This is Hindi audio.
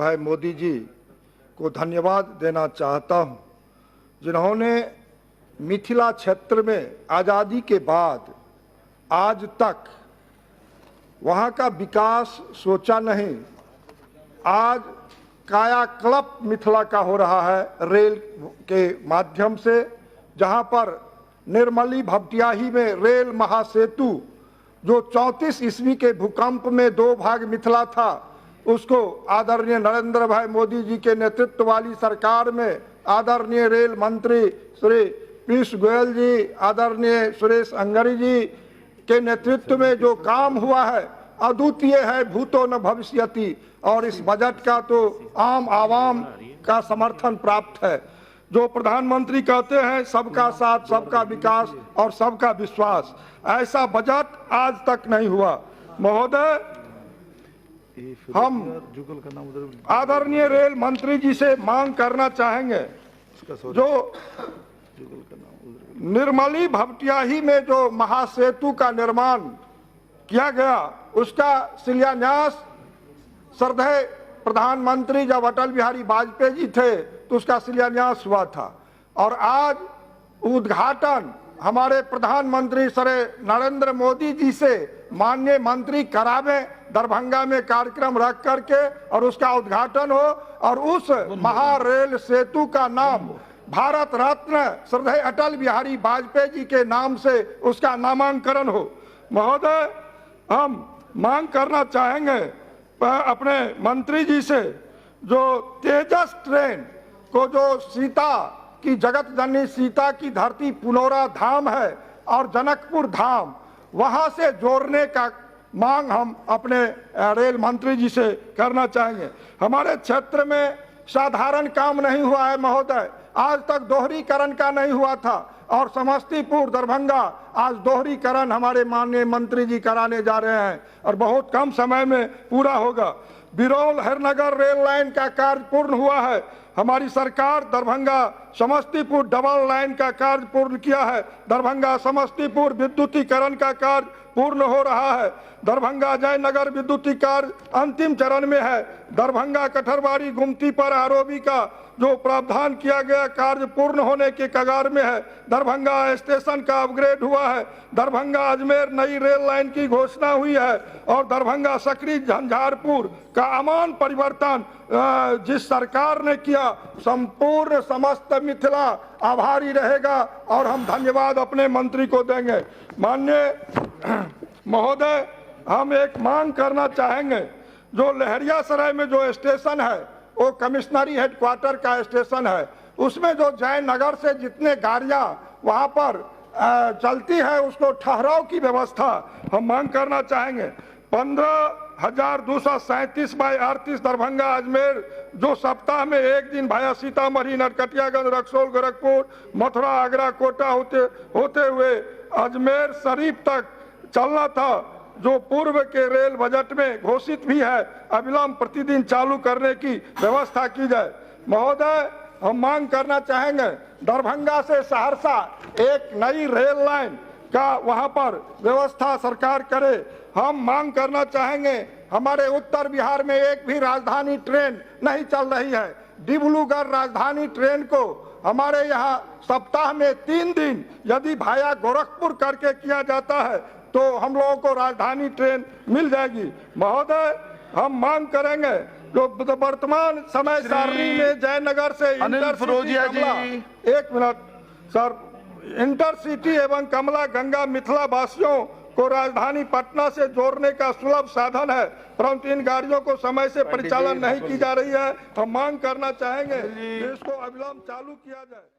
भाई मोदी जी को धन्यवाद देना चाहता हूं, जिन्होंने मिथिला क्षेत्र में आज़ादी के बाद आज तक वहां का विकास सोचा नहीं। आज कायाकल्प मिथिला का हो रहा है रेल के माध्यम से, जहां पर निर्मली भपटियाही में रेल महासेतु जो 34 ईस्वी के भूकंप में 2 भाग मिथिला था, उसको आदरणीय नरेंद्र भाई मोदी जी के नेतृत्व वाली सरकार में आदरणीय रेल मंत्री श्री पीयूष गोयल जी, आदरणीय सुरेश अंगड़ी जी के नेतृत्व में जो काम हुआ है अद्वितीय है, भूतो न भविष्यति। और इस बजट का तो आम आवाम का समर्थन प्राप्त है। जो प्रधानमंत्री कहते हैं सबका साथ, सबका विकास और सबका विश्वास, ऐसा बजट आज तक नहीं हुआ। महोदय, हम आदरणीय रेल मंत्री जी से मांग करना चाहेंगे, जो निर्मली भपटियाही में जो महासेतु का निर्माण किया गया, उसका शिलान्यास श्रद्धेय प्रधानमंत्री जब अटल बिहारी वाजपेयी जी थे तो उसका शिलान्यास हुआ था, और आज उद्घाटन हमारे प्रधानमंत्री श्री नरेंद्र मोदी जी से माननीय मंत्री करावे, दरभंगा में कार्यक्रम रख करके और उसका उद्घाटन हो, और उस महारेल सेतु का नाम भारत रत्न श्रद्धेय अटल बिहारी वाजपेयी जी के नाम से उसका नामांकन हो। महोदय, हम मांग करना चाहेंगे अपने मंत्री जी से, जो तेजस ट्रेन को, जो सीता की जगत जननी सीता की धरती पुनौरा धाम है और जनकपुर धाम, वहां से जोड़ने का मांग हम अपने रेल मंत्री जी से करना चाहेंगे। हमारे क्षेत्र में साधारण काम नहीं हुआ है महोदय, आज तक दोहरीकरण का नहीं हुआ था, और समस्तीपुर दरभंगा आज दोहरीकरण हमारे माननीय मंत्री जी कराने जा रहे हैं और बहुत कम समय में पूरा होगा। बिरौल हरनगर रेल लाइन का कार्य पूर्ण हुआ है। हमारी सरकार दरभंगा समस्तीपुर डबल लाइन का कार्य पूर्ण किया है। दरभंगा समस्तीपुर विद्युतीकरण का कार्य पूर्ण हो रहा है। दरभंगा जयनगर विद्युतीकरण अंतिम चरण में है। दरभंगा कठरवाड़ी गुमती पर आरओबी का जो प्रावधान किया गया कार्य पूर्ण होने के कगार में है। दरभंगा स्टेशन का अपग्रेड हुआ है। दरभंगा अजमेर नई रेल लाइन की घोषणा हुई है, और दरभंगा सकरी झंझारपुर का अमान परिवर्तन जिस सरकार ने किया, संपूर्ण समस्त मिथिला आभारी रहेगा, और हम धन्यवाद अपने मंत्री को देंगे। माननीय महोदय, हम एक मांग करना चाहेंगे, जो लहरियासराय में जो स्टेशन है वो कमिश्नरी हेडक्वार्टर का स्टेशन है, उसमें जो जयनगर से जितने गाड़ियां वहां पर चलती है उसको ठहराव की व्यवस्था हम मांग करना चाहेंगे। 15,237/38 दरभंगा अजमेर जो सप्ताह में एक दिन भाया सीतामढ़ी नरकटियागंज रक्सौल गोरखपुर मथुरा आगरा कोटा होते हुए अजमेर शरीफ तक चलना था, जो पूर्व के रेल बजट में घोषित भी है, अविलंब प्रतिदिन चालू करने की व्यवस्था की जाए। महोदय, हम मांग करना चाहेंगे, दरभंगा से सहरसा एक नई रेल लाइन का वहां पर व्यवस्था सरकार करे। हम मांग करना चाहेंगे, हमारे उत्तर बिहार में एक भी राजधानी ट्रेन नहीं चल रही है। डिब्रूगढ़ राजधानी ट्रेन को हमारे यहाँ सप्ताह में 3 दिन यदि भाया गोरखपुर करके किया जाता है तो हम लोगों को राजधानी ट्रेन मिल जाएगी। महोदय, हम मांग करेंगे, जो वर्तमान समय सारणी में जयनगर से इंटरसिटी एवं कमला गंगा मिथिला वासियों को राजधानी पटना से जोड़ने का सुलभ साधन है, परंतु इन गाड़ियों को समय से परिचालन नहीं की जा रही है। हम मांग करना चाहेंगे कि इसको अविलंब चालू किया जाए।